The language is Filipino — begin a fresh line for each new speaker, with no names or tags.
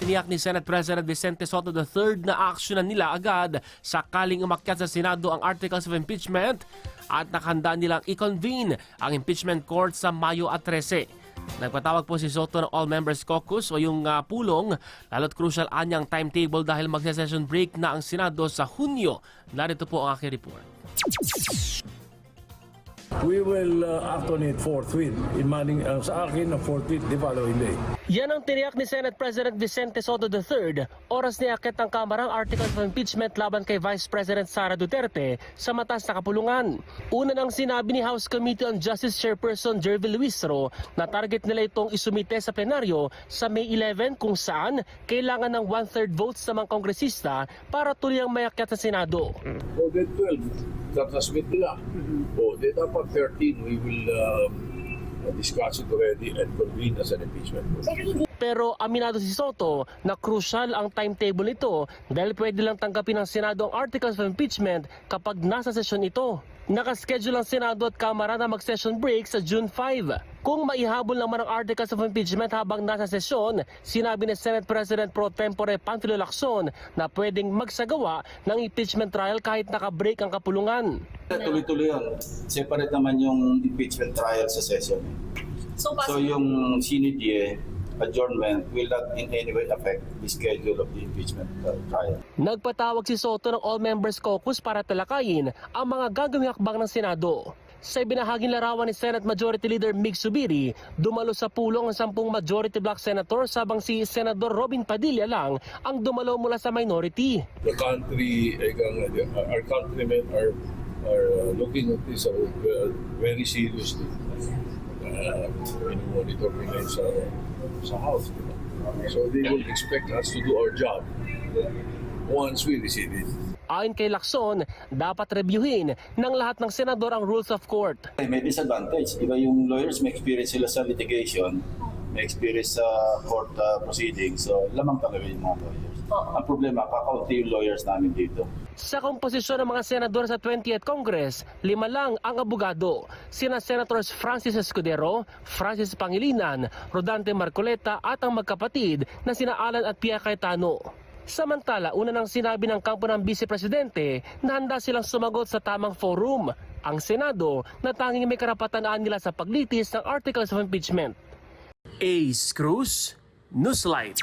Tiniyak ni Senate President Vicente Soto III na aksyonan nila agad sakaling umakyat sa Senado ang articles of impeachment at nakahanda nilang i-convene ang impeachment court sa Mayo 13. Nagpatawag po si Soto ng All-Members Caucus o yung pulong, lalo't crucial anyang timetable dahil magse-session break na ang Senado sa Hunyo. Narito po ang aking report.
We will act on it forthwith. Sa akin, forthwith the following day.
Yan ang tiniyak ni Senate President Vicente Soto III oras niakit ang Kamarang article of impeachment laban kay Vice President Sara Duterte sa mataas na kapulungan. Una nang sinabi ni House Committee on Justice Chairperson Jervy Luistro na target nila itong isumite sa plenaryo sa May 11 kung saan kailangan ng 1/3 votes ng mga kongresista para tuluyang mayakyat sa Senado.
O, then 12, tatasmit nila. O, then dapat 13, we will discuss it already and convene as an impeachment.
Pero aminado si Soto na crucial ang timetable nito dahil pwede lang tanggapin ng Senado ang articles of impeachment kapag nasa sesyon ito. Nakaschedule ang Senado at Kamara na mag-session break sa June 5. Kung maihabol naman ang articles of impeachment habang nasa sesyon, sinabi ni Senate President Pro Tempore Panfilo Lacson na pwedeng magsagawa ng impeachment trial kahit naka-break ang kapulungan.
Tuloy-tuloy yun. Separate naman yung impeachment trial sa session. So yung sinidye, adjournment will not in any way affect the schedule of the impeachment trial.
Nagpatawag si Soto ng All-Members Caucus para talakayin ang mga gagawing hakbang ng Senado. Sa ibinahaging larawan ni Senate Majority Leader Mig Zubiri, dumalo sa pulong ang 10 Majority Bloc Senators habang si Senador Robin Padilla lang ang dumalo mula sa minority.
The country, our countrymen are looking at this very seriously. Monitor nila sa House. So they will expect us to do our job once we receive it.
Ayon kay Lacson, dapat reviewin ng lahat ng senador ang rules of court.
May disadvantage. Diba yung lawyers, may experience sila sa litigation, may experience sa court proceedings. So lamang talaga yung mga lawyers. Ang problema, kakaunti yung lawyers namin dito.
Sa komposisyon ng mga senador sa 20th Congress, 5 lang ang abogado. Sina Senators Francis Escudero, Francis Pangilinan, Rodante Marcoleta at ang magkapatid na sina Alan at Pia Cayetano. Samantala, una nang sinabi ng kampo ng Vice Presidente na handa silang sumagot sa tamang forum, ang Senado, na tanging may karapatan nila sa paglitis ng Articles of Impeachment. Ace Cruz, Newslight.